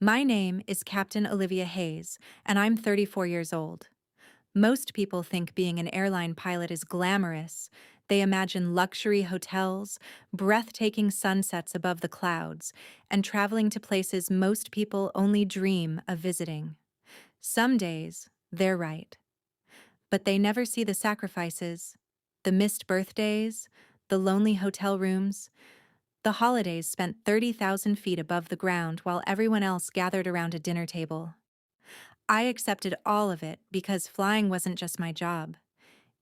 My name is Captain Olivia Hayes, and I'm 34 years old. Most people think being an airline pilot is glamorous. They imagine luxury hotels, breathtaking sunsets above the clouds, and traveling to places most people only dream of visiting. Some days, they're right. But they never see the sacrifices, the missed birthdays, the lonely hotel rooms, the holidays spent 30,000 feet above the ground while everyone else gathered around a dinner table. I accepted all of it because flying wasn't just my job,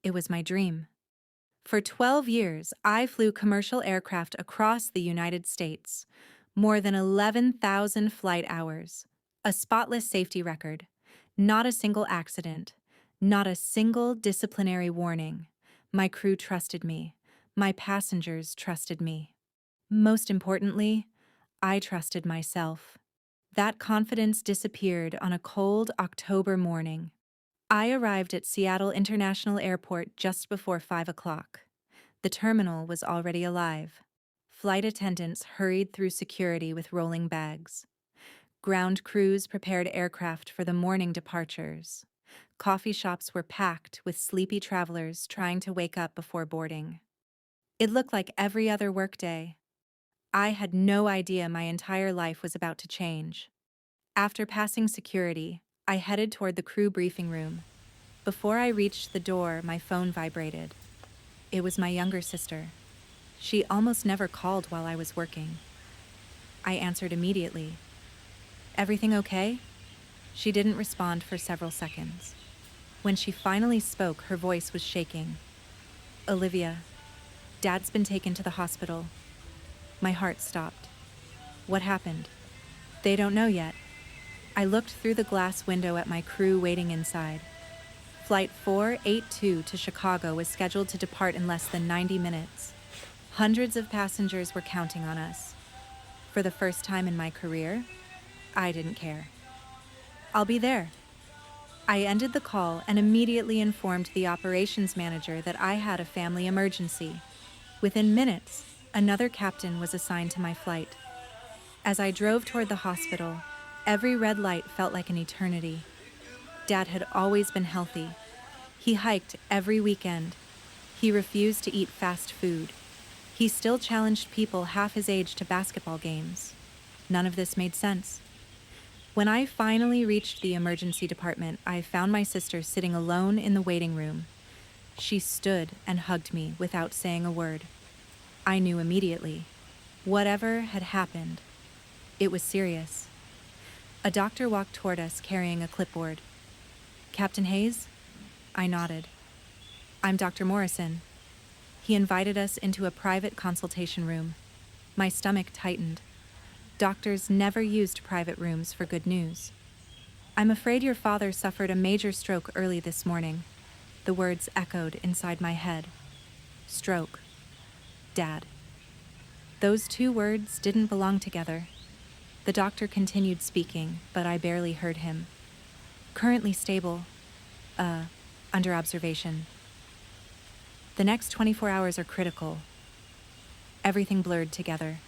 it was my dream. For 12 years, I flew commercial aircraft across the United States, more than 11,000 flight hours, a spotless safety record, not a single accident, not a single disciplinary warning. My crew trusted me. My passengers trusted me. Most importantly, I trusted myself. That confidence disappeared on a cold October morning. I arrived at Seattle International Airport just before 5 o'clock. The terminal was already alive. Flight attendants hurried through security with rolling bags. Ground crews prepared aircraft for the morning departures. Coffee shops were packed with sleepy travelers trying to wake up before boarding. It looked like every other workday. I had no idea my entire life was about to change. After passing security, I headed toward the crew briefing room. Before I reached the door, my phone vibrated. It was my younger sister. She almost never called while I was working. I answered immediately. "Everything okay?" She didn't respond for several seconds. When she finally spoke, her voice was shaking. "Olivia, Dad's been taken to the hospital." My heart stopped. What happened? They don't know yet. I looked through the glass window at my crew waiting inside. Flight 482 to Chicago was scheduled to depart in less than 90 minutes. Hundreds of passengers were counting on us. For the first time in my career, I didn't care. "I'll be there." I ended the call and immediately informed the operations manager that I had a family emergency. Within minutes, another captain was assigned to my flight. As I drove toward the hospital, every red light felt like an eternity. Dad had always been healthy. He hiked every weekend. He refused to eat fast food. He still challenged people half his age to basketball games. None of this made sense. When I finally reached the emergency department, I found my sister sitting alone in the waiting room. She stood and hugged me without saying a word. I knew immediately. Whatever had happened, it was serious. A doctor walked toward us carrying a clipboard. "Captain Hayes?" I nodded. "I'm Dr. Morrison." He invited us into a private consultation room. My stomach tightened. Doctors never used private rooms for good news. "I'm afraid your father suffered a major stroke early this morning." The words echoed inside my head. Stroke. Dad. Those two words didn't belong together. The doctor continued speaking, but I barely heard him. "Currently stable. Under observation. The next 24 hours are critical." Everything blurred together.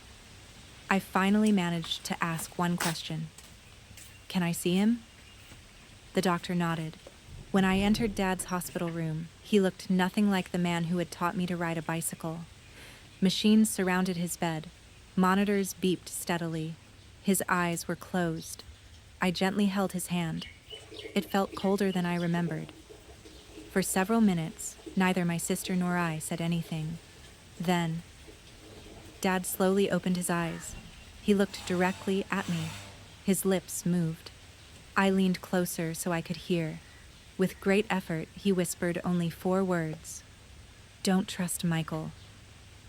I finally managed to ask one question. "Can I see him?" The doctor nodded. When I entered Dad's hospital room, he looked nothing like the man who had taught me to ride a bicycle. Machines surrounded his bed. Monitors beeped steadily. His eyes were closed. I gently held his hand. It felt colder than I remembered. For several minutes, neither my sister nor I said anything. Then, Dad slowly opened his eyes. He looked directly at me. His lips moved. I leaned closer so I could hear. With great effort, he whispered only 4 words. "Don't trust Michael."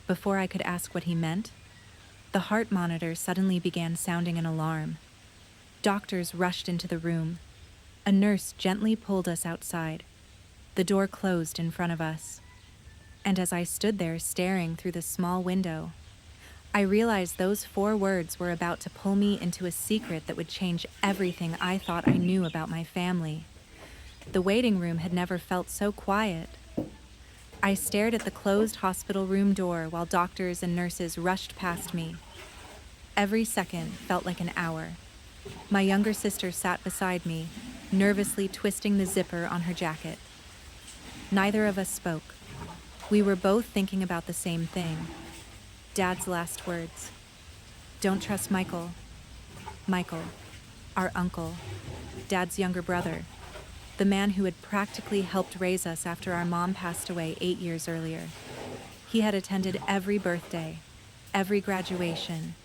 Before I could ask what he meant, the heart monitor suddenly began sounding an alarm. Doctors rushed into the room. A nurse gently pulled us outside. The door closed in front of us. And as I stood there staring through the small window, I realized those 4 words were about to pull me into a secret that would change everything I thought I knew about my family. The waiting room had never felt so quiet. I stared at the closed hospital room door while doctors and nurses rushed past me. Every second felt like an hour. My younger sister sat beside me, nervously twisting the zipper on her jacket. Neither of us spoke. We were both thinking about the same thing. Dad's last words. Don't trust Michael. Michael, our uncle, Dad's younger brother, the man who had practically helped raise us after our mom passed away 8 years earlier. He had attended every birthday, every graduation,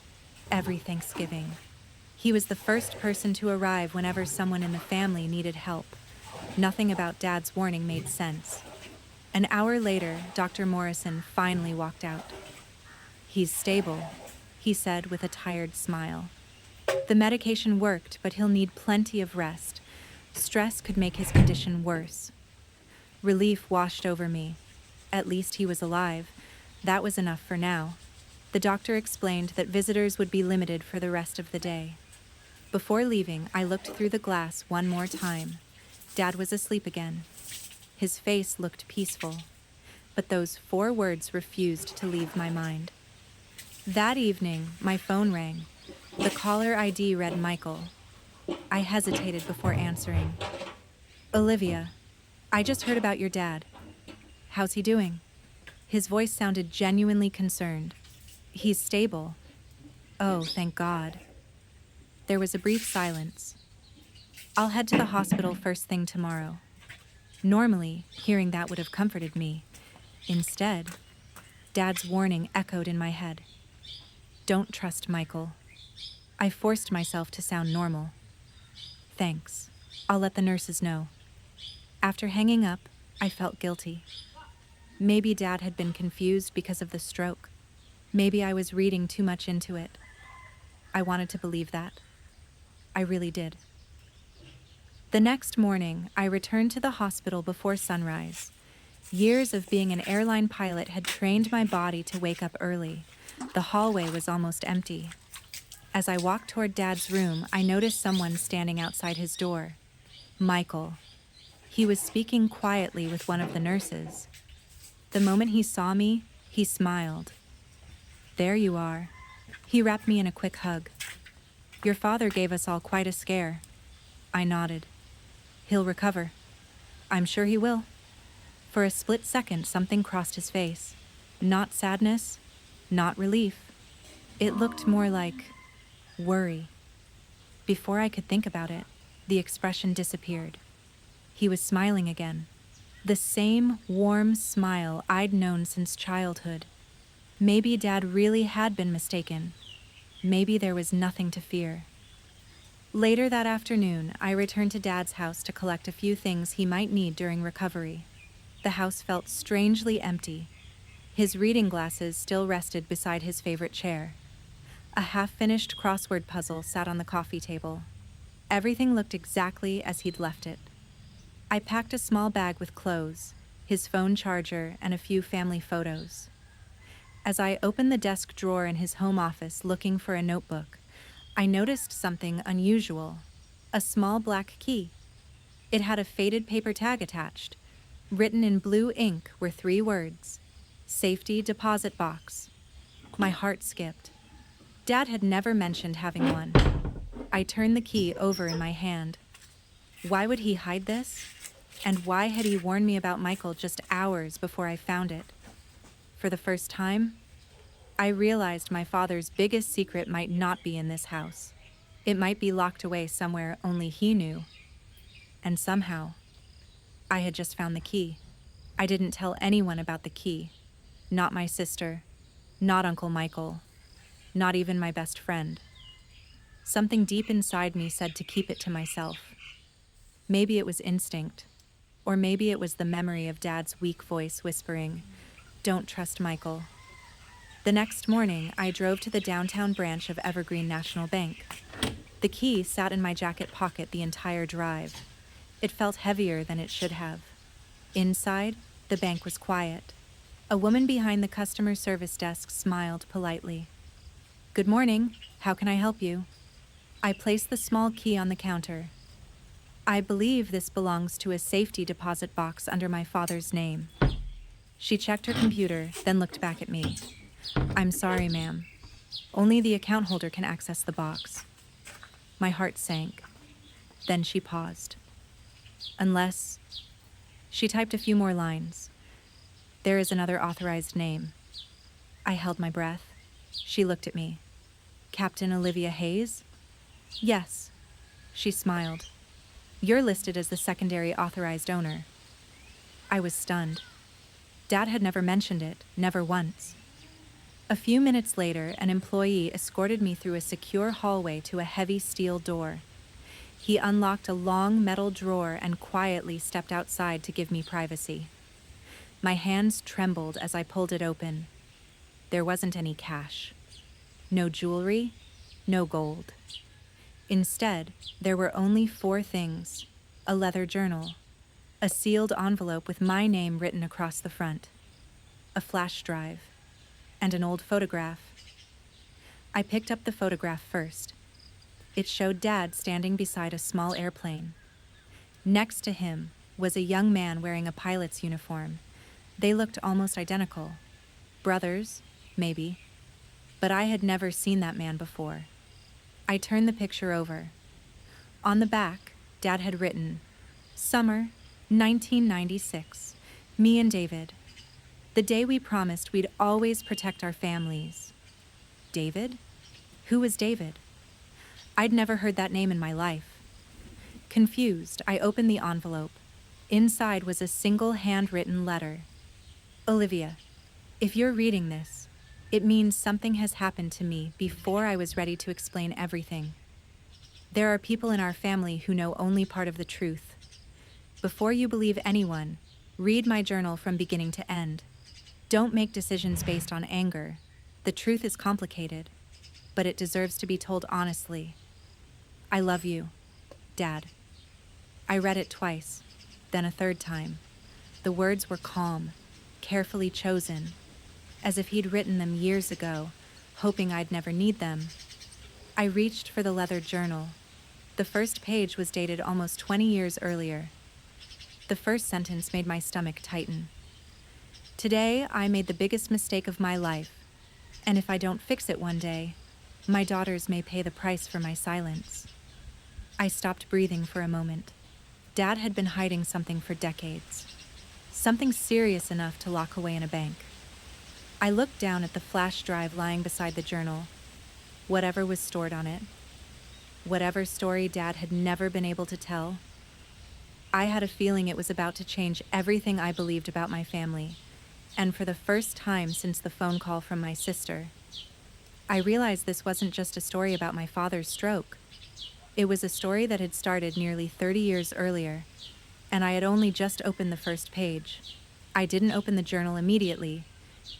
every Thanksgiving. He was the first person to arrive whenever someone in the family needed help. Nothing about Dad's warning made sense. An hour later, Dr. Morrison finally walked out. He's stable, he said with a tired smile. The medication worked, but he'll need plenty of rest. Stress could make his condition worse. Relief washed over me. At least he was alive. That was enough for now. The doctor explained that visitors would be limited for the rest of the day. Before leaving, I looked through the glass one more time. Dad was asleep again. His face looked peaceful, but those 4 words refused to leave my mind. That evening, my phone rang. The caller ID read Michael. I hesitated before answering. Olivia, I just heard about your dad. How's he doing? His voice sounded genuinely concerned. He's stable. Oh, thank God. There was a brief silence. I'll head to the hospital first thing tomorrow. Normally, hearing that would have comforted me. Instead, Dad's warning echoed in my head. Don't trust Michael. I forced myself to sound normal. Thanks. I'll let the nurses know. After hanging up, I felt guilty. Maybe Dad had been confused because of the stroke. Maybe I was reading too much into it. I wanted to believe that. I really did. The next morning, I returned to the hospital before sunrise. Years of being an airline pilot had trained my body to wake up early. The hallway was almost empty. As I walked toward Dad's room, I noticed someone standing outside his door. Michael. He was speaking quietly with one of the nurses. The moment he saw me, he smiled. There you are. He wrapped me in a quick hug. Your father gave us all quite a scare. I nodded. He'll recover. I'm sure he will. For a split second, something crossed his face. Not sadness, not relief. It looked more like worry. Before I could think about it, the expression disappeared. He was smiling again. The same warm smile I'd known since childhood. Maybe Dad really had been mistaken. Maybe there was nothing to fear. Later that afternoon, I returned to Dad's house to collect a few things he might need during recovery. The house felt strangely empty. His reading glasses still rested beside his favorite chair. A half-finished crossword puzzle sat on the coffee table. Everything looked exactly as he'd left it. I packed a small bag with clothes, his phone charger, and a few family photos. As I opened the desk drawer in his home office looking for a notebook, I noticed something unusual, a small black key. It had a faded paper tag attached. Written in blue ink were 3 words, Safety Deposit Box. My heart skipped. Dad had never mentioned having one. I turned the key over in my hand. Why would he hide this? And why had he warned me about Michael just hours before I found it? For the first time, I realized my father's biggest secret might not be in this house. It might be locked away somewhere only he knew. And somehow, I had just found the key. I didn't tell anyone about the key. Not my sister, not Uncle Michael, not even my best friend. Something deep inside me said to keep it to myself. Maybe it was instinct, or maybe it was the memory of Dad's weak voice whispering, "Don't trust Michael." The next morning, I drove to the downtown branch of Evergreen National Bank. The key sat in my jacket pocket the entire drive. It felt heavier than it should have. Inside, the bank was quiet. A woman behind the customer service desk smiled politely. "Good morning. How can I help you?" I placed the small key on the counter. "I believe this belongs to a safety deposit box under my father's name." She checked her computer, then looked back at me. "I'm sorry, ma'am. Only the account holder can access the box." My heart sank. Then she paused. Unless... She typed a few more lines. There is another authorized name. I held my breath. She looked at me. Captain Olivia Hayes? Yes. She smiled. You're listed as the secondary authorized owner. I was stunned. Dad had never mentioned it, never once. A few minutes later, an employee escorted me through a secure hallway to a heavy steel door. He unlocked a long metal drawer and quietly stepped outside to give me privacy. My hands trembled as I pulled it open. There wasn't any cash. No jewelry, no gold. Instead, there were only 4 things: a leather journal, a sealed envelope with my name written across the front, a flash drive, and an old photograph. I picked up the photograph first. It showed Dad standing beside a small airplane. Next to him was a young man wearing a pilot's uniform. They looked almost identical. Brothers, maybe. But I had never seen that man before. I turned the picture over. On the back, Dad had written, "Summer, 1996. Me and David. The day we promised we'd always protect our families." David? Who was David? I'd never heard that name in my life. Confused, I opened the envelope. Inside was a single handwritten letter. Olivia, if you're reading this, it means something has happened to me before I was ready to explain everything. There are people in our family who know only part of the truth. Before you believe anyone, read my journal from beginning to end. Don't make decisions based on anger. The truth is complicated, but it deserves to be told honestly. I love you, Dad. I read it twice, then a third time. The words were calm, carefully chosen, as if he'd written them years ago, hoping I'd never need them. I reached for the leather journal. The first page was dated almost 20 years earlier. The first sentence made my stomach tighten. Today, I made the biggest mistake of my life, and if I don't fix it one day, my daughters may pay the price for my silence. I stopped breathing for a moment. Dad had been hiding something for decades. Something serious enough to lock away in a bank. I looked down at the flash drive lying beside the journal. Whatever was stored on it. Whatever story Dad had never been able to tell. I had a feeling it was about to change everything I believed about my family. And for the first time since the phone call from my sister, I realized this wasn't just a story about my father's stroke. It was a story that had started nearly 30 years earlier, and I had only just opened the first page. I didn't open the journal immediately.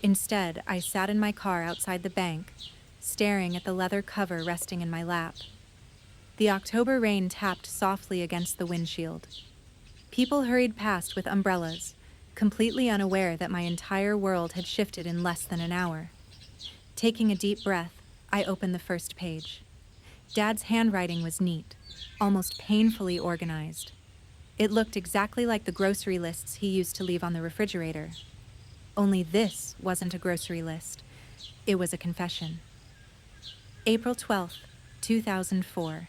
Instead, I sat in my car outside the bank, staring at the leather cover resting in my lap. The October rain tapped softly against the windshield. People hurried past with umbrellas, completely unaware that my entire world had shifted in less than an hour. Taking a deep breath, I opened the first page. Dad's handwriting was neat, almost painfully organized. It looked exactly like the grocery lists he used to leave on the refrigerator. Only this wasn't a grocery list. It was a confession. April 12th, 2004.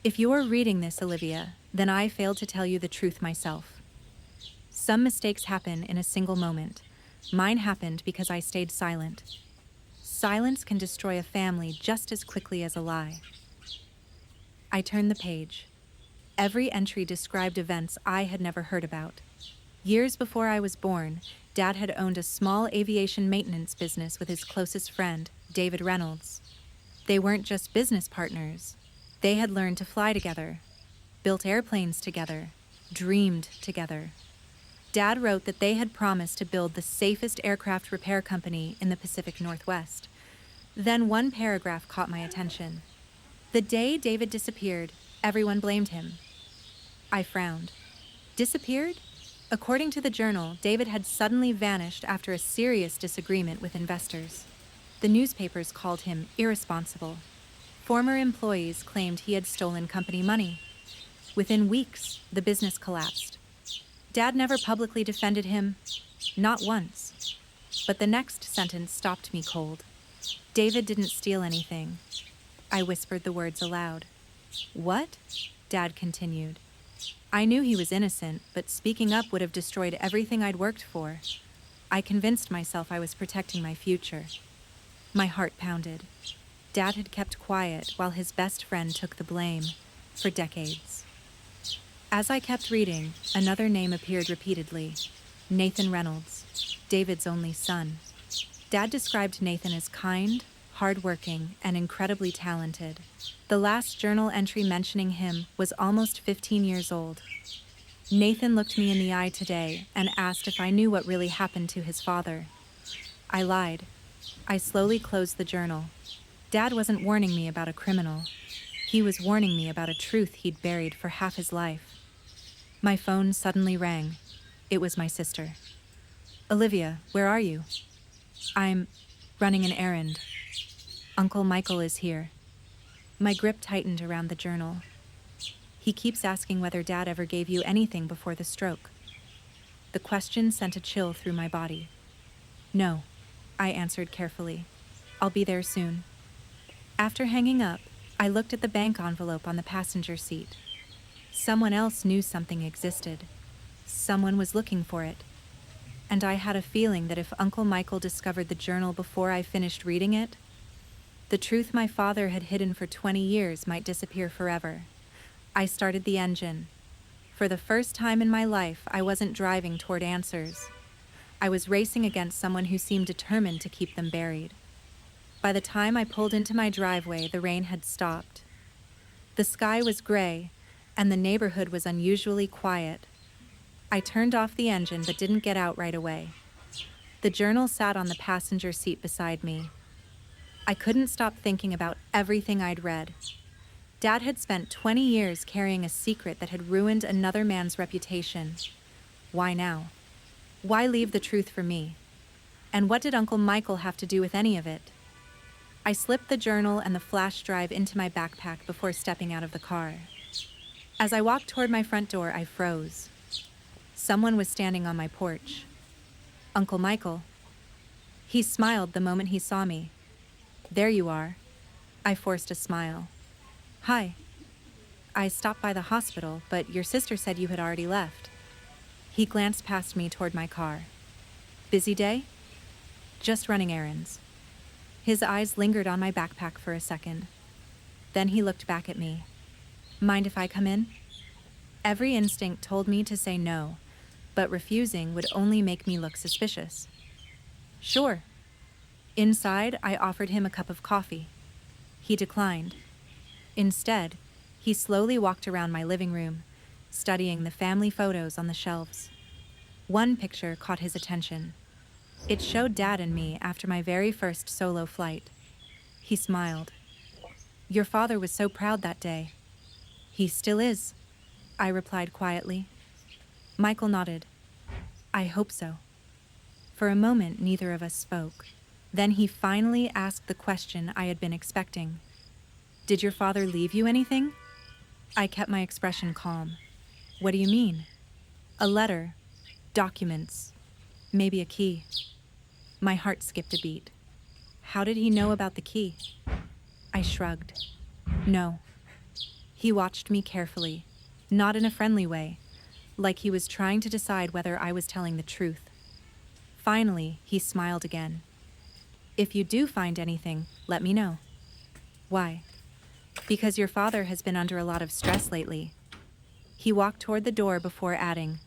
If you're reading this, Olivia, then I failed to tell you the truth myself. Some mistakes happen in a single moment. Mine happened because I stayed silent. Silence can destroy a family just as quickly as a lie. I turned the page. Every entry described events I had never heard about. Years before I was born, Dad had owned a small aviation maintenance business with his closest friend, David Reynolds. They weren't just business partners. They had learned to fly together, built airplanes together, dreamed together. Dad wrote that they had promised to build the safest aircraft repair company in the Pacific Northwest. Then one paragraph caught my attention. The day David disappeared, everyone blamed him. I frowned. Disappeared? According to the journal, David had suddenly vanished after a serious disagreement with investors. The newspapers called him irresponsible. Former employees claimed he had stolen company money. Within weeks, the business collapsed. Dad never publicly defended him, not once. But the next sentence stopped me cold. David didn't steal anything. I whispered the words aloud. What? Dad continued. I knew he was innocent, but speaking up would have destroyed everything I'd worked for. I convinced myself I was protecting my future. My heart pounded. Dad had kept quiet while his best friend took the blame, for decades. As I kept reading, another name appeared repeatedly. Nathan Reynolds, David's only son. Dad described Nathan as kind, hardworking, and incredibly talented. The last journal entry mentioning him was almost 15 years old. Nathan looked me in the eye today and asked if I knew what really happened to his father. I lied. I slowly closed the journal. Dad wasn't warning me about a criminal. He was warning me about a truth he'd buried for half his life. My phone suddenly rang. It was my sister. Olivia, where are you? I'm running an errand. Uncle Michael is here. My grip tightened around the journal. He keeps asking whether Dad ever gave you anything before the stroke. The question sent a chill through my body. No, I answered carefully. I'll be there soon. After hanging up, I looked at the bank envelope on the passenger seat. Someone else knew something existed. Someone was looking for it. And I had a feeling that if Uncle Michael discovered the journal before I finished reading it, the truth my father had hidden for 20 years might disappear forever. I started the engine. For the first time in my life, I wasn't driving toward answers. I was racing against someone who seemed determined to keep them buried. By the time I pulled into my driveway, the rain had stopped. The sky was gray, and the neighborhood was unusually quiet. I turned off the engine but didn't get out right away. The journal sat on the passenger seat beside me. I couldn't stop thinking about everything I'd read. Dad had spent 20 years carrying a secret that had ruined another man's reputation. Why now? Why leave the truth for me? And what did Uncle Michael have to do with any of it? I slipped the journal and the flash drive into my backpack before stepping out of the car. As I walked toward my front door, I froze. Someone was standing on my porch. Uncle Michael. He smiled the moment he saw me. There you are. I forced a smile. Hi. I stopped by the hospital, but your sister said you had already left. He glanced past me toward my car. Busy day? Just running errands. His eyes lingered on my backpack for a second. Then he looked back at me. Mind if I come in? Every instinct told me to say no, but refusing would only make me look suspicious. Sure. Inside, I offered him a cup of coffee. He declined. Instead, he slowly walked around my living room, studying the family photos on the shelves. One picture caught his attention. It showed Dad and me after my very first solo flight. He smiled. Your father was so proud that day. He still is, I replied quietly. Michael nodded. I hope so. For a moment, neither of us spoke. Then he finally asked the question I had been expecting. Did your father leave you anything? I kept my expression calm. What do you mean? A letter, documents, maybe a key. My heart skipped a beat. How did he know about the key? I shrugged. No. He watched me carefully, not in a friendly way, like he was trying to decide whether I was telling the truth. Finally, he smiled again. If you do find anything, let me know. Why? Because your father has been under a lot of stress lately. He walked toward the door before adding,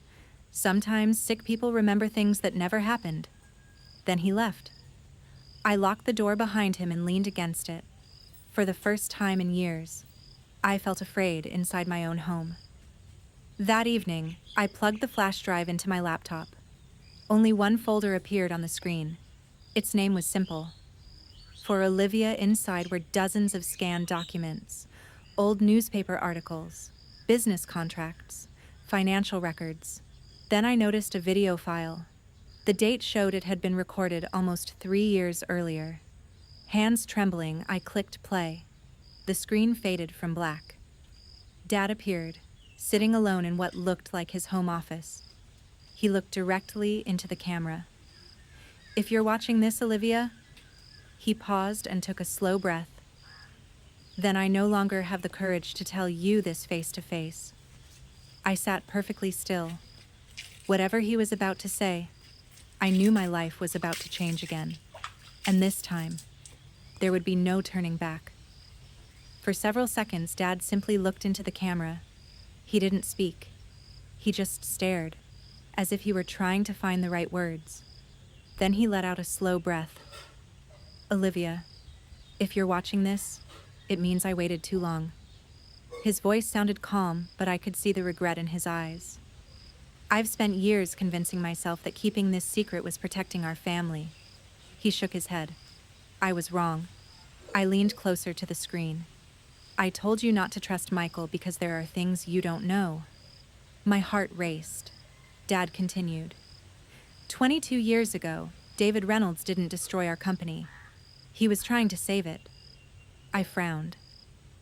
sometimes sick people remember things that never happened. Then he left. I locked the door behind him and leaned against it. For the first time in years, I felt afraid inside my own home. That evening, I plugged the flash drive into my laptop. Only one folder appeared on the screen. Its name was simple. For Olivia, inside were dozens of scanned documents, old newspaper articles, business contracts, financial records. Then I noticed a video file. The date showed it had been recorded almost 3 years earlier. Hands trembling, I clicked play. The screen faded from black. Dad appeared, sitting alone in what looked like his home office. He looked directly into the camera. If you're watching this, Olivia, he paused and took a slow breath. Then I no longer have the courage to tell you this face to face. I sat perfectly still. Whatever he was about to say, I knew my life was about to change again. And this time, there would be no turning back. For several seconds, Dad simply looked into the camera. He didn't speak. He just stared, as if he were trying to find the right words. Then he let out a slow breath. Olivia, if you're watching this, it means I waited too long. His voice sounded calm, but I could see the regret in his eyes. I've spent years convincing myself that keeping this secret was protecting our family. He shook his head. I was wrong. I leaned closer to the screen. I told you not to trust Michael because there are things you don't know. My heart raced. Dad continued. 22 years ago, David Reynolds didn't destroy our company. He was trying to save it. I frowned.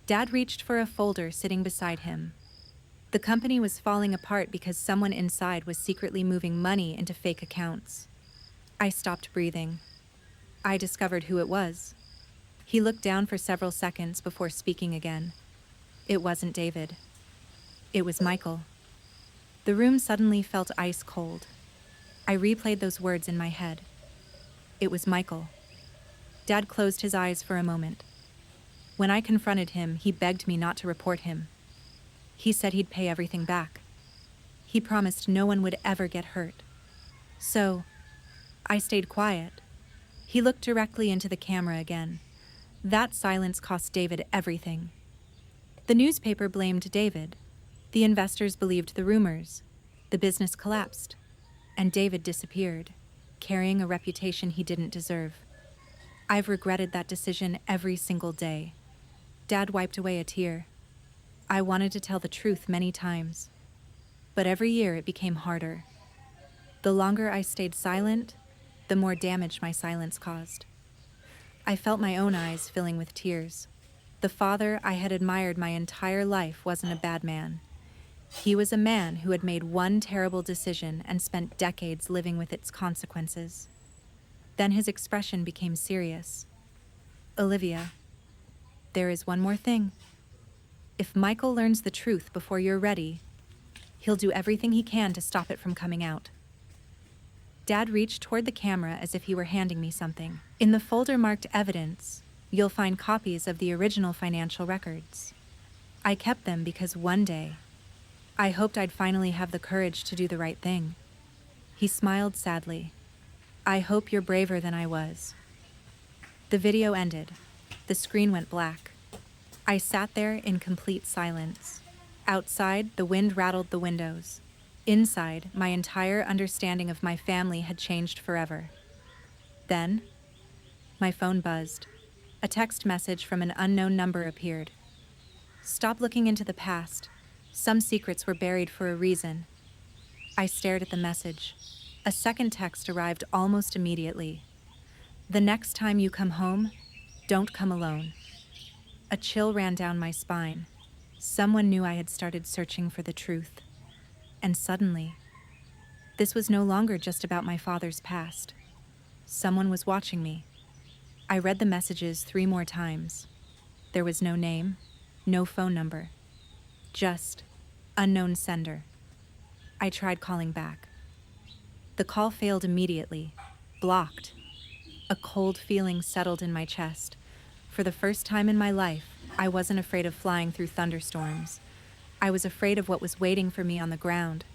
Dad reached for a folder sitting beside him. The company was falling apart because someone inside was secretly moving money into fake accounts. I stopped breathing. I discovered who it was. He looked down for several seconds before speaking again. It wasn't David. It was Michael. The room suddenly felt ice cold. I replayed those words in my head. It was Michael. Dad closed his eyes for a moment. When I confronted him, he begged me not to report him. He said he'd pay everything back. He promised no one would ever get hurt. So, I stayed quiet. He looked directly into the camera again. That silence cost David everything. The newspaper blamed David. The investors believed the rumors. The business collapsed. And David disappeared, carrying a reputation he didn't deserve. I've regretted that decision every single day. Dad wiped away a tear. I wanted to tell the truth many times. But every year it became harder. The longer I stayed silent, the more damage my silence caused. I felt my own eyes filling with tears. The father I had admired my entire life wasn't a bad man. He was a man who had made one terrible decision and spent decades living with its consequences. Then his expression became serious. Olivia, there is one more thing. If Michael learns the truth before you're ready, he'll do everything he can to stop it from coming out. Dad reached toward the camera as if he were handing me something. In the folder marked Evidence, you'll find copies of the original financial records. I kept them because one day, I hoped I'd finally have the courage to do the right thing. He smiled sadly. I hope you're braver than I was. The video ended. The screen went black. I sat there in complete silence. Outside, the wind rattled the windows. Inside, my entire understanding of my family had changed forever. Then, my phone buzzed. A text message from an unknown number appeared. Stop looking into the past. Some secrets were buried for a reason. I stared at the message. A second text arrived almost immediately. The next time you come home, don't come alone. A chill ran down my spine. Someone knew I had started searching for the truth. And suddenly, this was no longer just about my father's past. Someone was watching me. I read the messages 3 more times. There was no name, no phone number, just unknown sender. I tried calling back. The call failed immediately, blocked. A cold feeling settled in my chest. For the first time in my life, I wasn't afraid of flying through thunderstorms. I was afraid of what was waiting for me on the ground.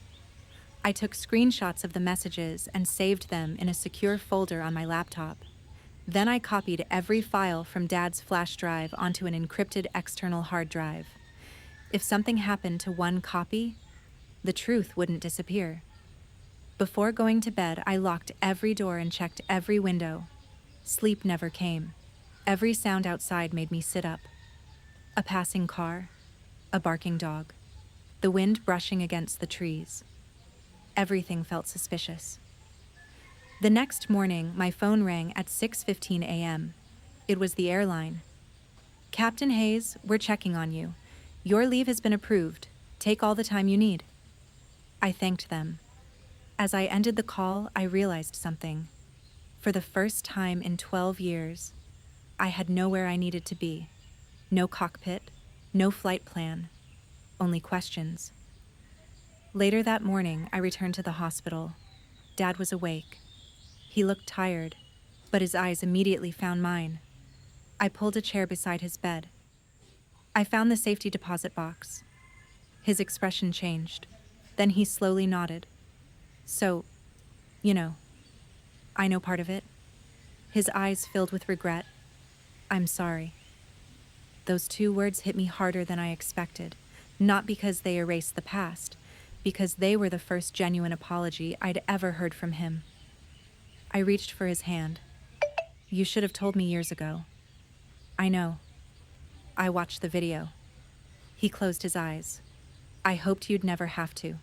I took screenshots of the messages and saved them in a secure folder on my laptop. Then I copied every file from Dad's flash drive onto an encrypted external hard drive. If something happened to one copy, the truth wouldn't disappear. Before going to bed, I locked every door and checked every window. Sleep never came. Every sound outside made me sit up. A passing car, a barking dog, the wind brushing against the trees. Everything felt suspicious. The next morning, my phone rang at 6:15 a.m. It was the airline. Captain Hayes, we're checking on you. Your leave has been approved. Take all the time you need. I thanked them. As I ended the call, I realized something. For the first time in 12 years, I had nowhere I needed to be. No cockpit, no flight plan, only questions. Later that morning, I returned to the hospital. Dad was awake. He looked tired, but his eyes immediately found mine. I pulled a chair beside his bed. I found the safety deposit box. His expression changed. Then he slowly nodded. So, you know, I know part of it. His eyes filled with regret. I'm sorry. Those two words hit me harder than I expected, not because they erased the past, because they were the first genuine apology I'd ever heard from him. I reached for his hand. You should have told me years ago. I know. I watched the video. He closed his eyes. I hoped you'd never have to.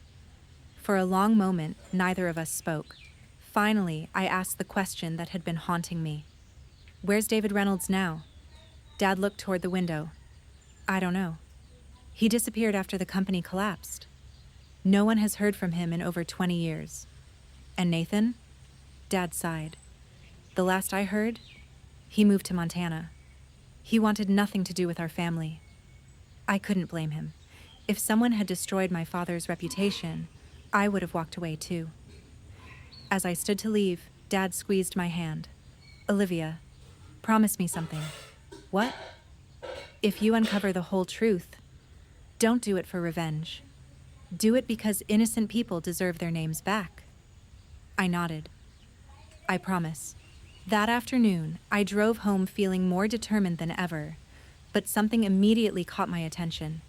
For a long moment, neither of us spoke. Finally, I asked the question that had been haunting me. Where's David Reynolds now? Dad looked toward the window. I don't know. He disappeared after the company collapsed. No one has heard from him in over 20 years. And Nathan? Dad sighed. The last I heard, he moved to Montana. He wanted nothing to do with our family. I couldn't blame him. If someone had destroyed my father's reputation, I would have walked away too. As I stood to leave, Dad squeezed my hand. Olivia, promise me something. What? If you uncover the whole truth, don't do it for revenge. Do it because innocent people deserve their names back. I nodded. I promise. That afternoon, I drove home feeling more determined than ever, but something immediately caught my attention.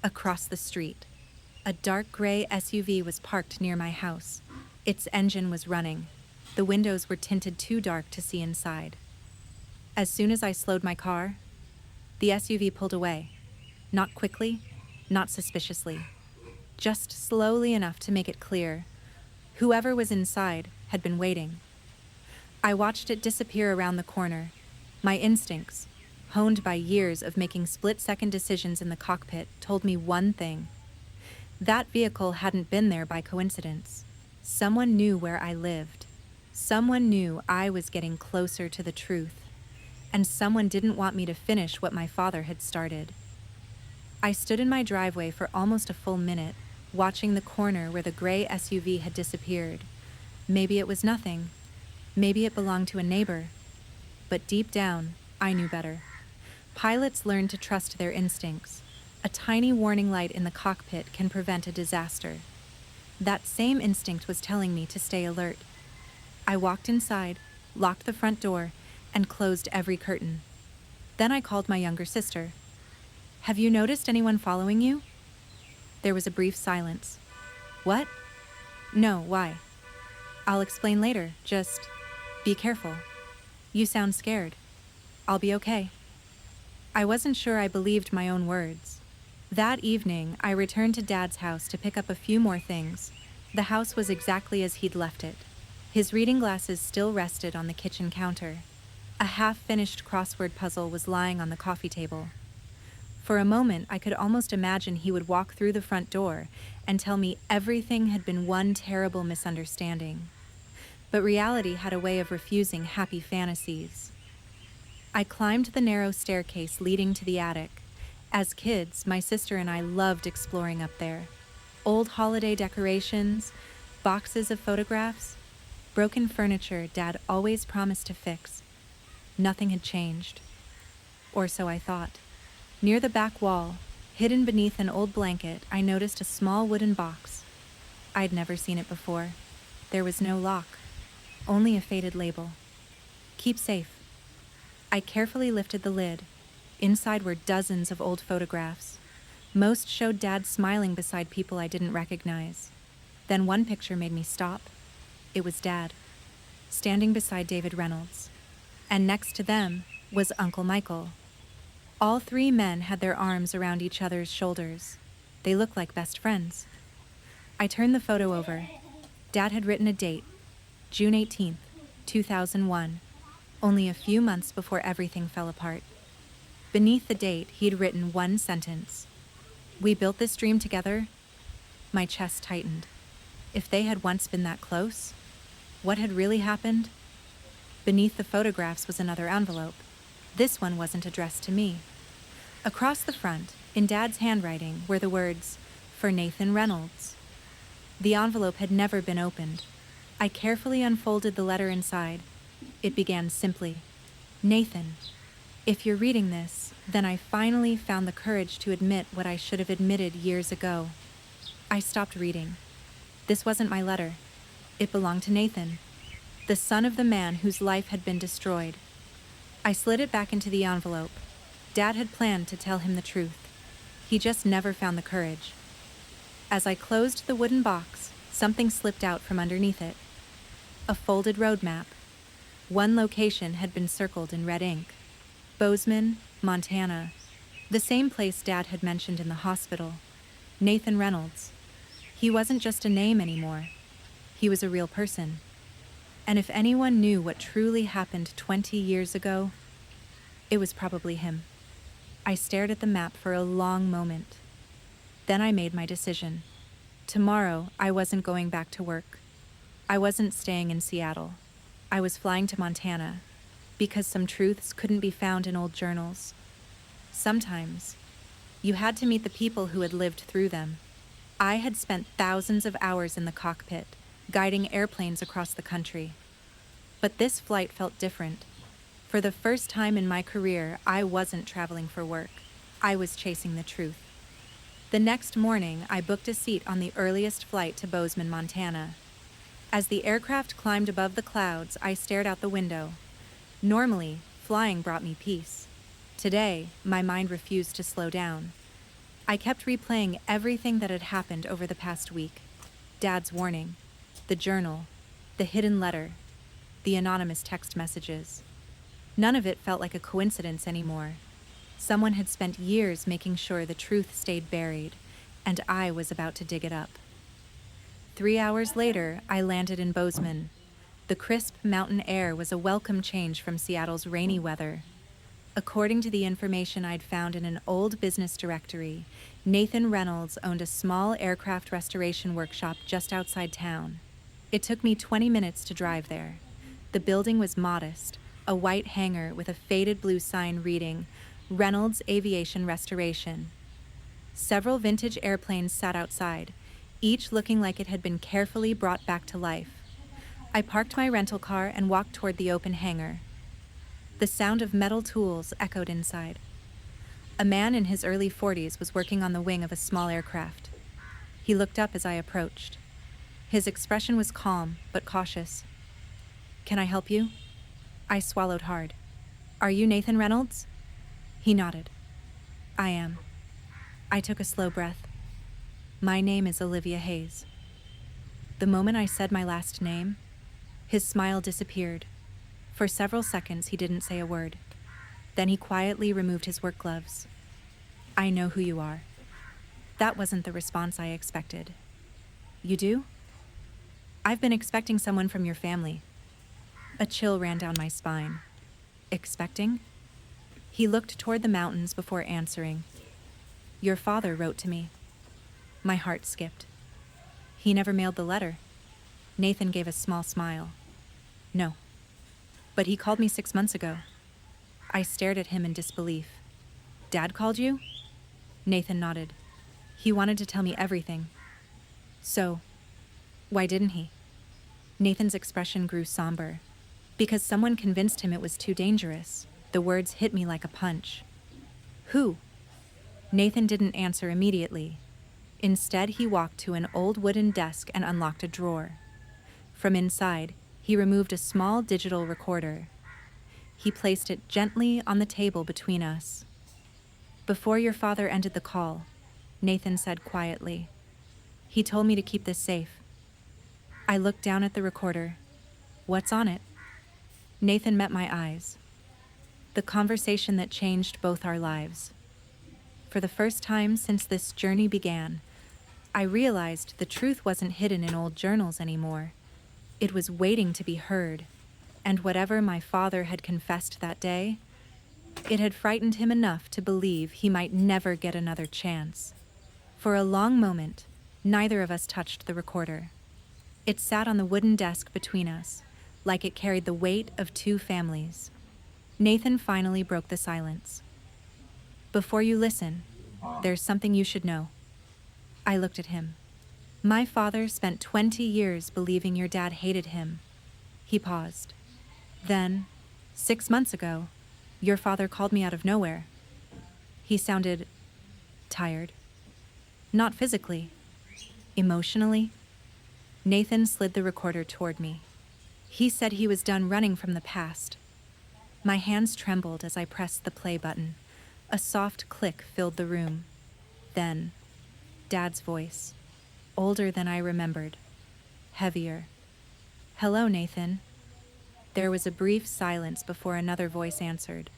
Across the street, a dark gray SUV was parked near my house. Its engine was running. The windows were tinted too dark to see inside. As soon as I slowed my car, the SUV pulled away. Not quickly, not suspiciously. Just slowly enough to make it clear. Whoever was inside had been waiting. I watched it disappear around the corner. My instincts, honed by years of making split-second decisions in the cockpit, told me one thing. That vehicle hadn't been there by coincidence. Someone knew where I lived. Someone knew I was getting closer to the truth. And someone didn't want me to finish what my father had started. I stood in my driveway for almost a full minute, watching the corner where the gray SUV had disappeared. Maybe it was nothing. Maybe it belonged to a neighbor. But deep down, I knew better. Pilots learn to trust their instincts. A tiny warning light in the cockpit can prevent a disaster. That same instinct was telling me to stay alert. I walked inside, locked the front door, and closed every curtain. Then I called my younger sister. Have you noticed anyone following you? There was a brief silence. What? No, why? I'll explain later, just be careful. You sound scared. I'll be okay. I wasn't sure I believed my own words. That evening, I returned to Dad's house to pick up a few more things. The house was exactly as he'd left it. His reading glasses still rested on the kitchen counter. A half-finished crossword puzzle was lying on the coffee table. For a moment, I could almost imagine he would walk through the front door and tell me everything had been one terrible misunderstanding. But reality had a way of refusing happy fantasies. I climbed the narrow staircase leading to the attic. As kids, my sister and I loved exploring up there. Old holiday decorations, boxes of photographs, broken furniture Dad always promised to fix. Nothing had changed. Or so I thought. Near the back wall, hidden beneath an old blanket, I noticed a small wooden box. I'd never seen it before. There was no lock, only a faded label. Keep safe. I carefully lifted the lid. Inside were dozens of old photographs. Most showed Dad smiling beside people I didn't recognize. Then one picture made me stop. It was Dad, standing beside David Reynolds. And next to them was Uncle Michael. All three men had their arms around each other's shoulders. They looked like best friends. I turned the photo over. Dad had written a date, June 18th, 2001, only a few months before everything fell apart. Beneath the date, he'd written one sentence. We built this dream together. My chest tightened. If they had once been that close, what had really happened? Beneath the photographs was another envelope. This one wasn't addressed to me. Across the front, in Dad's handwriting, were the words, "For Nathan Reynolds." The envelope had never been opened. I carefully unfolded the letter inside. It began simply, "Nathan, if you're reading this, then I finally found the courage to admit what I should have admitted years ago." I stopped reading. This wasn't my letter. It belonged to Nathan, the son of the man whose life had been destroyed. I slid it back into the envelope. Dad had planned to tell him the truth. He just never found the courage. As I closed the wooden box, something slipped out from underneath it. A folded road map. One location had been circled in red ink. Bozeman, Montana. The same place Dad had mentioned in the hospital. Nathan Reynolds. He wasn't just a name anymore. He was a real person. And if anyone knew what truly happened 20 years ago, it was probably him. I stared at the map for a long moment. Then I made my decision. Tomorrow, I wasn't going back to work. I wasn't staying in Seattle. I was flying to Montana, because some truths couldn't be found in old journals. Sometimes, you had to meet the people who had lived through them. I had spent thousands of hours in the cockpit, guiding airplanes across the country. But this flight felt different. For the first time in my career, I wasn't traveling for work. I was chasing the truth. The next morning, I booked a seat on the earliest flight to Bozeman, Montana. As the aircraft climbed above the clouds, I stared out the window. Normally, flying brought me peace. Today, my mind refused to slow down. I kept replaying everything that had happened over the past week. Dad's warning, the journal, the hidden letter, the anonymous text messages. None of it felt like a coincidence anymore. Someone had spent years making sure the truth stayed buried, and I was about to dig it up. 3 hours later, I landed in Bozeman. The crisp mountain air was a welcome change from Seattle's rainy weather. According to the information I'd found in an old business directory, Nathan Reynolds owned a small aircraft restoration workshop just outside town. It took me 20 minutes to drive there. The building was modest, a white hangar with a faded blue sign reading, "Reynolds Aviation Restoration." Several vintage airplanes sat outside, each looking like it had been carefully brought back to life. I parked my rental car and walked toward the open hangar. The sound of metal tools echoed inside. A man in his early 40s was working on the wing of a small aircraft. He looked up as I approached. His expression was calm, but cautious. "Can I help you?" I swallowed hard. "Are you Nathan Reynolds?" He nodded. "I am." I took a slow breath. "My name is Olivia Hayes." The moment I said my last name, his smile disappeared. For several seconds, he didn't say a word. Then he quietly removed his work gloves. "I know who you are." That wasn't the response I expected. "You do?" "I've been expecting someone from your family." A chill ran down my spine. "Expecting?" He looked toward the mountains before answering. "Your father wrote to me." My heart skipped. "He never mailed the letter." Nathan gave a small smile. "No. But he called me 6 months ago." I stared at him in disbelief. "Dad called you?" Nathan nodded. "He wanted to tell me everything." "So, why didn't he?" Nathan's expression grew somber. "Because someone convinced him it was too dangerous." The words hit me like a punch. "Who?" Nathan didn't answer immediately. Instead, he walked to an old wooden desk and unlocked a drawer. From inside, he removed a small digital recorder. He placed it gently on the table between us. "Before your father ended the call," Nathan said quietly, "he told me to keep this safe." I looked down at the recorder. "What's on it?" Nathan met my eyes. The conversation that changed both our lives. For the first time since this journey began, I realized the truth wasn't hidden in old journals anymore. It was waiting to be heard, and whatever my father had confessed that day, it had frightened him enough to believe he might never get another chance. For a long moment, neither of us touched the recorder. It sat on the wooden desk between us, like it carried the weight of two families. Nathan finally broke the silence. Before you listen, there's something you should know. I looked at him. My father spent 20 years believing your dad hated him. He paused. Then, 6 months ago, your father called me out of nowhere. He sounded tired. Not physically, emotionally. Nathan slid the recorder toward me. He said he was done running from the past. My hands trembled as I pressed the play button. A soft click filled the room. Then, Dad's voice, older than I remembered, heavier. Hello, Nathan. There was a brief silence before another voice answered.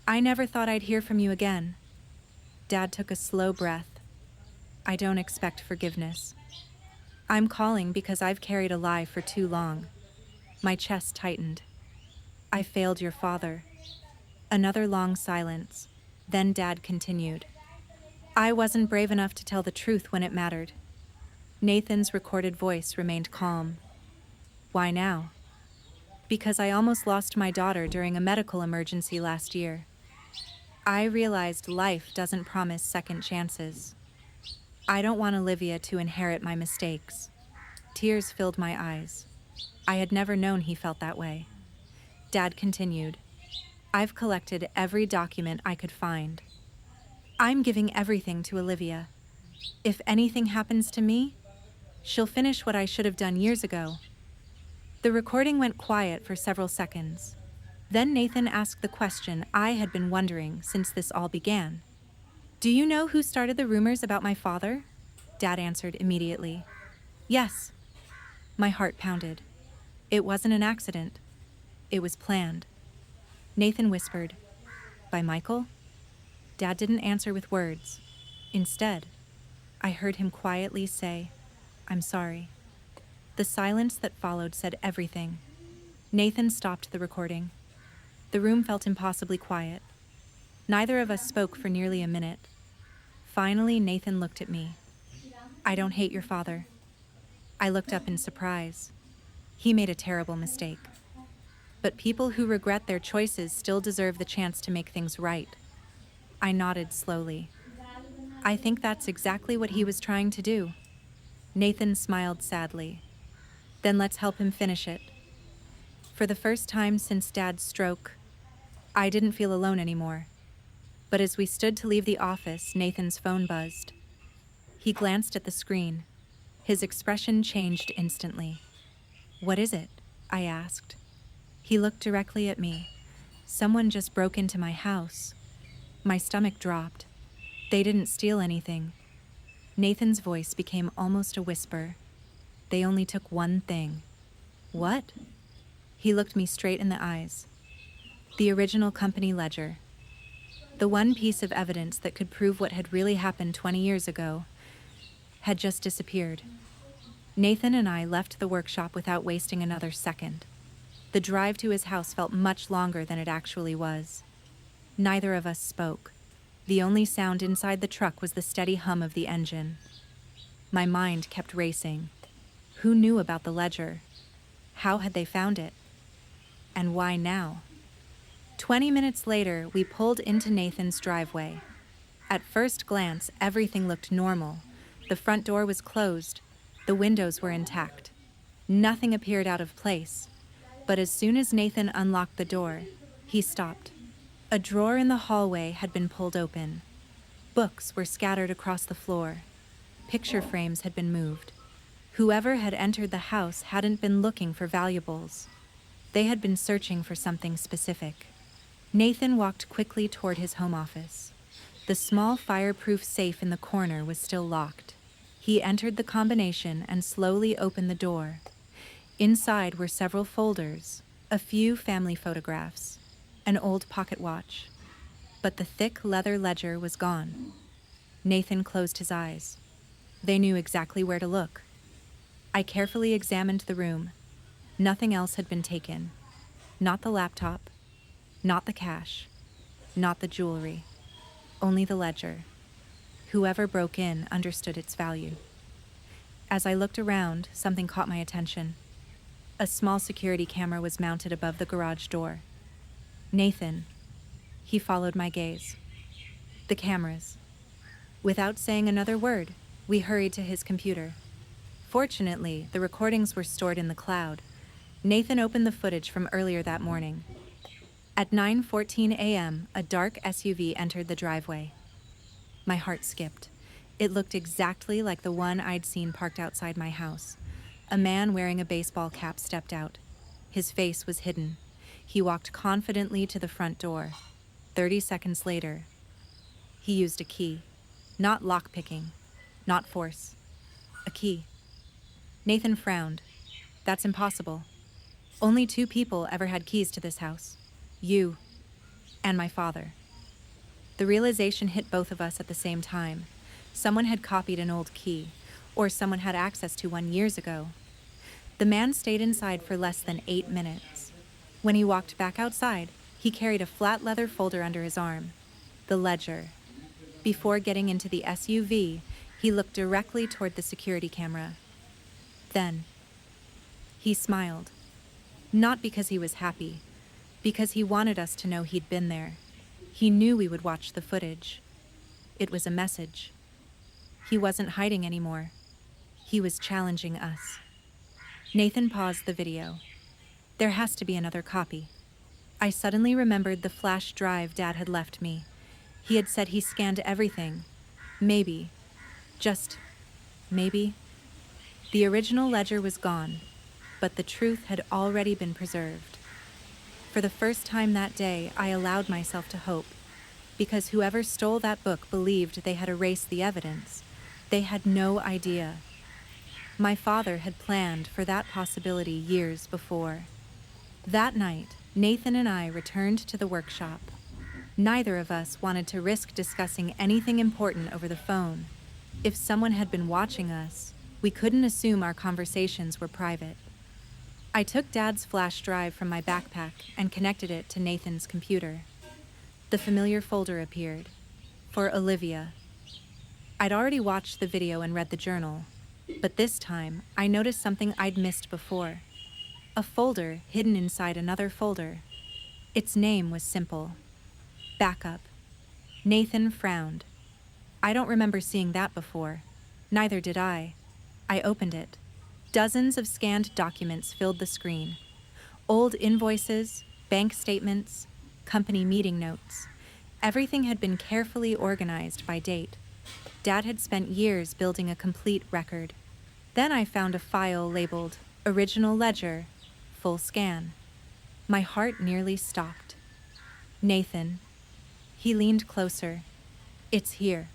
I never thought I'd hear from you again. Dad took a slow breath. I don't expect forgiveness. I'm calling because I've carried a lie for too long. My chest tightened. I failed your father. Another long silence. Then Dad continued. I wasn't brave enough to tell the truth when it mattered. Nathan's recorded voice remained calm. Why now? Because I almost lost my daughter during a medical emergency last year. I realized life doesn't promise second chances. I don't want Olivia to inherit my mistakes. Tears filled my eyes. I had never known he felt that way. Dad continued. I've collected every document I could find. I'm giving everything to Olivia. If anything happens to me, she'll finish what I should have done years ago. The recording went quiet for several seconds. Then Nathan asked the question I had been wondering since this all began. Do you know who started the rumors about my father? Dad answered immediately. Yes. My heart pounded. It wasn't an accident. It was planned. Nathan whispered, By Michael? Dad didn't answer with words. Instead, I heard him quietly say, I'm sorry. The silence that followed said everything. Nathan stopped the recording. The room felt impossibly quiet. Neither of us spoke for nearly a minute. Finally, Nathan looked at me. I don't hate your father. I looked up in surprise. He made a terrible mistake. But people who regret their choices still deserve the chance to make things right. I nodded slowly. I think that's exactly what he was trying to do. Nathan smiled sadly. Then let's help him finish it. For the first time since Dad's stroke, I didn't feel alone anymore. But as we stood to leave the office, Nathan's phone buzzed. He glanced at the screen. His expression changed instantly. What is it? I asked. He looked directly at me. Someone just broke into my house. My stomach dropped. They didn't steal anything. Nathan's voice became almost a whisper. They only took one thing. What? He looked me straight in the eyes. The original company ledger. The one piece of evidence that could prove what had really happened 20 years ago had just disappeared. Nathan and I left the workshop without wasting another second. The drive to his house felt much longer than it actually was. Neither of us spoke. The only sound inside the truck was the steady hum of the engine. My mind kept racing. Who knew about the ledger? How had they found it? And why now? 20 minutes later, we pulled into Nathan's driveway. At first glance, everything looked normal. The front door was closed. The windows were intact. Nothing appeared out of place. But as soon as Nathan unlocked the door, he stopped. A drawer in the hallway had been pulled open. Books were scattered across the floor. Picture frames had been moved. Whoever had entered the house hadn't been looking for valuables. They had been searching for something specific. Nathan walked quickly toward his home office. The small fireproof safe in the corner was still locked. He entered the combination and slowly opened the door. Inside were several folders, a few family photographs, an old pocket watch. But the thick leather ledger was gone. Nathan closed his eyes. They knew exactly where to look. I carefully examined the room. Nothing else had been taken. Not the laptop, not the cash, not the jewelry, only the ledger. Whoever broke in understood its value. As I looked around, something caught my attention. A small security camera was mounted above the garage door. Nathan. He followed my gaze. The cameras. Without saying another word, we hurried to his computer. Fortunately, the recordings were stored in the cloud. Nathan opened the footage from earlier that morning. At 9:14 a.m., a dark SUV entered the driveway. My heart skipped. It looked exactly like the one I'd seen parked outside my house. A man wearing a baseball cap stepped out. His face was hidden. He walked confidently to the front door. 30 seconds later, he used a key. Not lockpicking, not force. A key. Nathan frowned. That's impossible. Only 2 people ever had keys to this house. You and my father. The realization hit both of us at the same time. Someone had copied an old key, or someone had access to one years ago. The man stayed inside for less than 8 minutes. When he walked back outside, he carried a flat leather folder under his arm. The ledger. Before getting into the SUV, he looked directly toward the security camera. Then, he smiled. Not because he was happy, because he wanted us to know he'd been there. He knew we would watch the footage. It was a message. He wasn't hiding anymore. He was challenging us. Nathan paused the video. There has to be another copy. I suddenly remembered the flash drive Dad had left me. He had said he scanned everything. Maybe, just maybe, the original ledger was gone, but the truth had already been preserved. For the first time that day, I allowed myself to hope, because whoever stole that book believed they had erased the evidence. They had no idea. My father had planned for that possibility years before. That night, Nathan and I returned to the workshop. Neither of us wanted to risk discussing anything important over the phone. If someone had been watching us, we couldn't assume our conversations were private. I took Dad's flash drive from my backpack and connected it to Nathan's computer. The familiar folder appeared. For Olivia. I'd already watched the video and read the journal, but this time I noticed something I'd missed before. A folder hidden inside another folder. Its name was simple. Backup. Nathan frowned. I don't remember seeing that before. Neither did I. I opened it. Dozens of scanned documents filled the screen. Old invoices, bank statements, company meeting notes. Everything had been carefully organized by date. Dad had spent years building a complete record. Then I found a file labeled Original Ledger, Full Scan. My heart nearly stopped. Nathan. He leaned closer. It's here.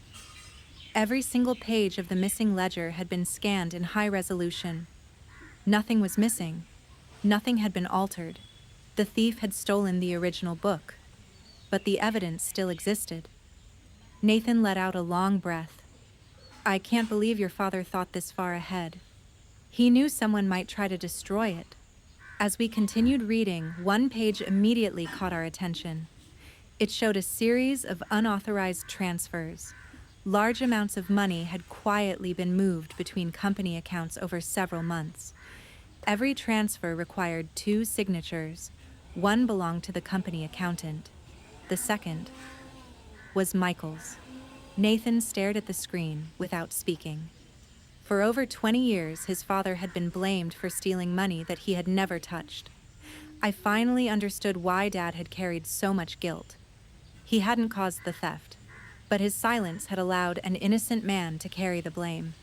Every single page of the missing ledger had been scanned in high resolution. Nothing was missing. Nothing had been altered. The thief had stolen the original book, but the evidence still existed. Nathan let out a long breath. I can't believe your father thought this far ahead. He knew someone might try to destroy it. As we continued reading, one page immediately caught our attention. It showed a series of unauthorized transfers. Large amounts of money had quietly been moved between company accounts over several months. Every transfer required 2 signatures. One belonged to the company accountant. The second was Michael's. Nathan stared at the screen without speaking. For over 20 years, his father had been blamed for stealing money that he had never touched. I finally understood why Dad had carried so much guilt. He hadn't caused the theft, but his silence had allowed an innocent man to carry the blame.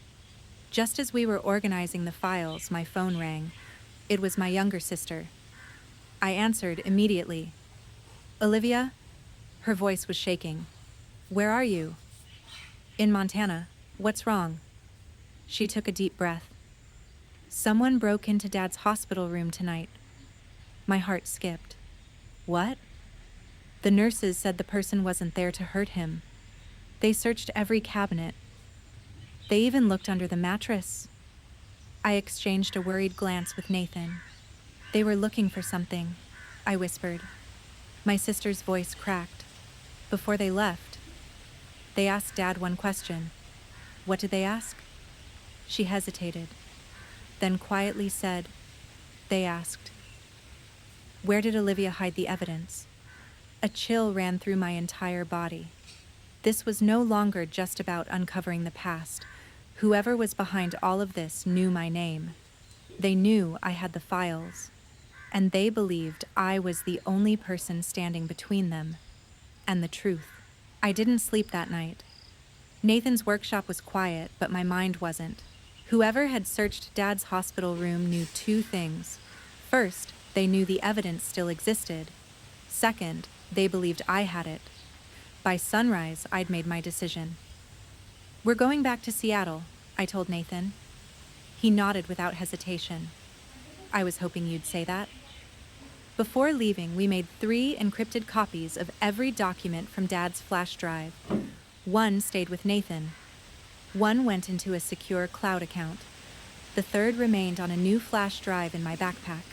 Just as we were organizing the files, my phone rang. It was my younger sister. I answered immediately. Olivia? Her voice was shaking. Where are you? In Montana. What's wrong? She took a deep breath. Someone broke into Dad's hospital room tonight. My heart skipped. What? The nurses said the person wasn't there to hurt him. They searched every cabinet. They even looked under the mattress. I exchanged a worried glance with Nathan. They were looking for something, I whispered. My sister's voice cracked. Before they left, they asked Dad one question. What did they ask? She hesitated, then quietly said, they asked, where did Olivia hide the evidence? A chill ran through my entire body. This was no longer just about uncovering the past. Whoever was behind all of this knew my name. They knew I had the files, and they believed I was the only person standing between them and the truth. I didn't sleep that night. Nathan's workshop was quiet, but my mind wasn't. Whoever had searched Dad's hospital room knew two things. First, they knew the evidence still existed. Second, they believed I had it. By sunrise, I'd made my decision. "We're going back to Seattle," I told Nathan. He nodded without hesitation. "I was hoping you'd say that." Before leaving, we made 3 encrypted copies of every document from Dad's flash drive. One stayed with Nathan. One went into a secure cloud account. The third remained on a new flash drive in my backpack.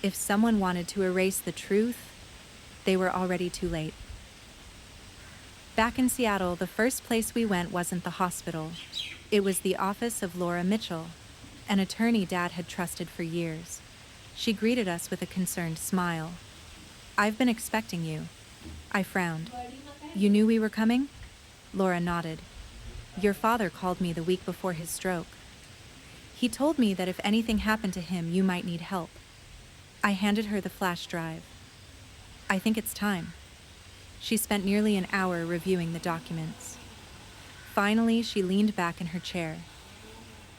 If someone wanted to erase the truth, they were already too late. Back in Seattle, the first place we went wasn't the hospital. It was the office of Laura Mitchell, an attorney Dad had trusted for years. She greeted us with a concerned smile. "I've been expecting you." I frowned. "You knew we were coming?" Laura nodded. "Your father called me the week before his stroke. He told me that if anything happened to him, you might need help." I handed her the flash drive. "I think it's time." She spent nearly an hour reviewing the documents. Finally, she leaned back in her chair.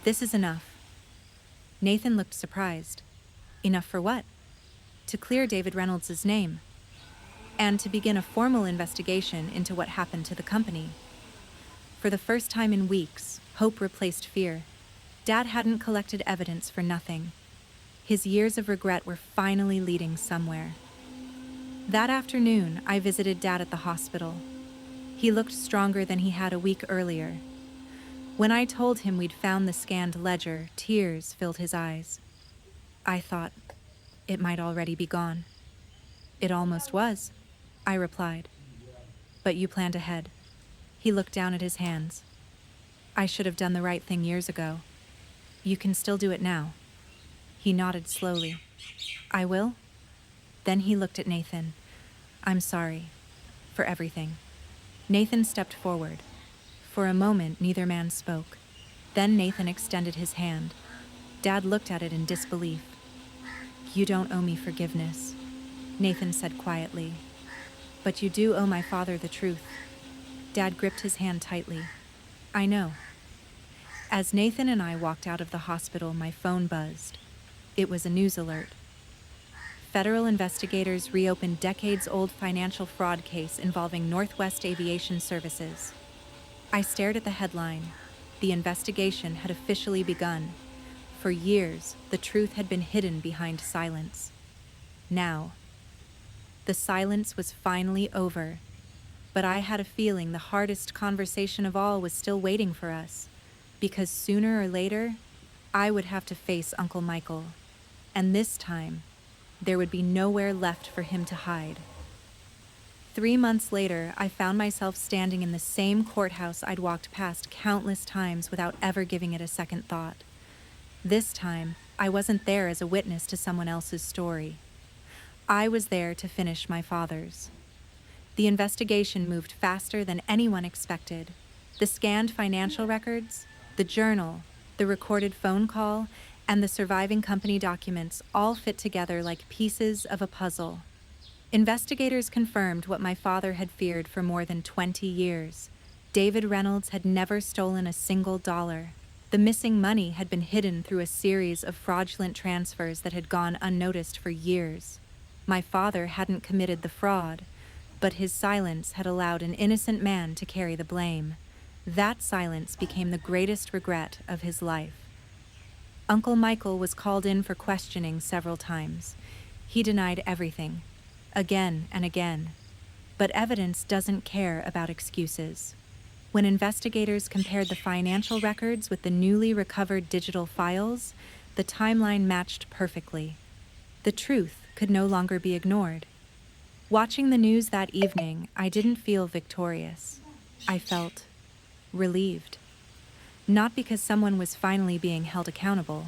"This is enough." Nathan looked surprised. "Enough for what?" "To clear David Reynolds' name, and to begin a formal investigation into what happened to the company." For the first time in weeks, hope replaced fear. Dad hadn't collected evidence for nothing. His years of regret were finally leading somewhere. That afternoon, I visited Dad at the hospital. He looked stronger than he had a week earlier. When I told him we'd found the scanned ledger, tears filled his eyes. I thought it might already be gone. "It almost was," I replied. "But you planned ahead." He looked down at his hands. "I should have done the right thing years ago. You can still do it now." He nodded slowly. "I will?" Then he looked at Nathan. "I'm sorry for everything." Nathan stepped forward. For a moment, neither man spoke. Then Nathan extended his hand. Dad looked at it in disbelief. "You don't owe me forgiveness," Nathan said quietly. "But you do owe my father the truth." Dad gripped his hand tightly. "I know." As Nathan and I walked out of the hospital, my phone buzzed. It was a news alert. Federal investigators reopened decades-old financial fraud case involving Northwest Aviation Services. I stared at the headline. The investigation had officially begun. For years, the truth had been hidden behind silence. Now, the silence was finally over. But I had a feeling the hardest conversation of all was still waiting for us, because sooner or later, I would have to face Uncle Michael. And this time, there would be nowhere left for him to hide. 3 months later, I found myself standing in the same courthouse I'd walked past countless times without ever giving it a second thought. This time, I wasn't there as a witness to someone else's story. I was there to finish my father's. The investigation moved faster than anyone expected. The scanned financial records, the journal, the recorded phone call, and the surviving company documents all fit together like pieces of a puzzle. Investigators confirmed what my father had feared for more than 20 years. David Reynolds had never stolen a single dollar. The missing money had been hidden through a series of fraudulent transfers that had gone unnoticed for years. My father hadn't committed the fraud, but his silence had allowed an innocent man to carry the blame. That silence became the greatest regret of his life. Uncle Michael was called in for questioning several times. He denied everything, again and again. But evidence doesn't care about excuses. When investigators compared the financial records with the newly recovered digital files, the timeline matched perfectly. The truth could no longer be ignored. Watching the news that evening, I didn't feel victorious. I felt relieved. Not because someone was finally being held accountable,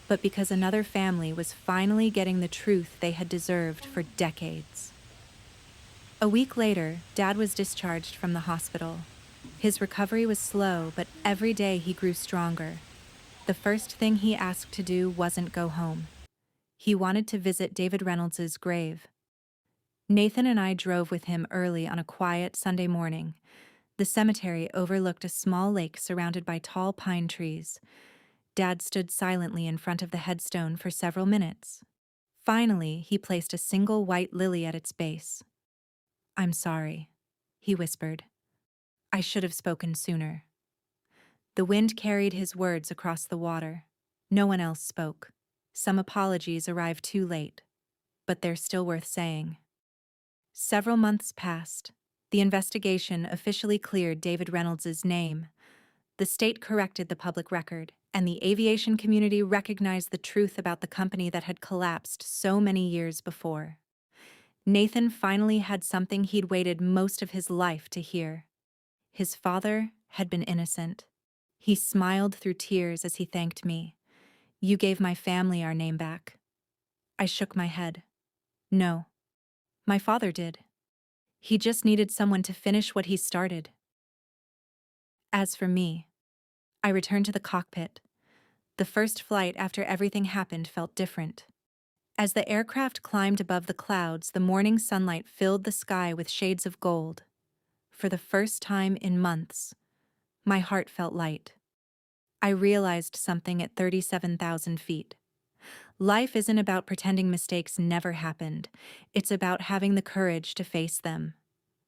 but because another family was finally getting the truth they had deserved for decades. A week later, Dad was discharged from the hospital. His recovery was slow, but every day he grew stronger. The first thing he asked to do wasn't go home. He wanted to visit David Reynolds's grave. Nathan and I drove with him early on a quiet Sunday morning. The cemetery overlooked a small lake surrounded by tall pine trees. Dad stood silently in front of the headstone for several minutes. Finally, he placed a single white lily at its base. "I'm sorry," he whispered. "I should have spoken sooner." The wind carried his words across the water. No one else spoke. Some apologies arrived too late, but they're still worth saying. Several months passed. The investigation officially cleared David Reynolds's name. The state corrected the public record, and the aviation community recognized the truth about the company that had collapsed so many years before. Nathan finally had something he'd waited most of his life to hear. His father had been innocent. He smiled through tears as he thanked me. "You gave my family our name back." I shook my head. "No, my father did. He just needed someone to finish what he started." As for me, I returned to the cockpit. The first flight after everything happened felt different. As the aircraft climbed above the clouds, the morning sunlight filled the sky with shades of gold. For the first time in months, my heart felt light. I realized something at 37,000 feet. Life isn't about pretending mistakes never happened. It's about having the courage to face them.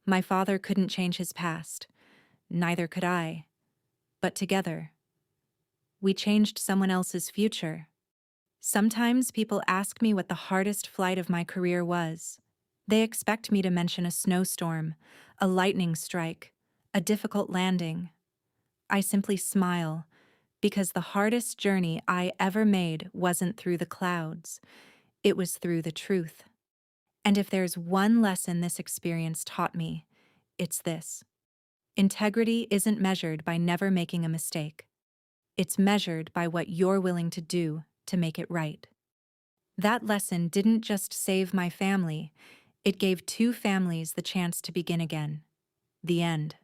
My father couldn't change his past. Neither could I. But together, we changed someone else's future. Sometimes people ask me what the hardest flight of my career was. They expect me to mention a snowstorm, a lightning strike, a difficult landing. I simply smile, because the hardest journey I ever made wasn't through the clouds. It was through the truth. And if there's one lesson this experience taught me, it's this. Integrity isn't measured by never making a mistake. It's measured by what you're willing to do to make it right. That lesson didn't just save my family, it gave 2 families the chance to begin again. The end.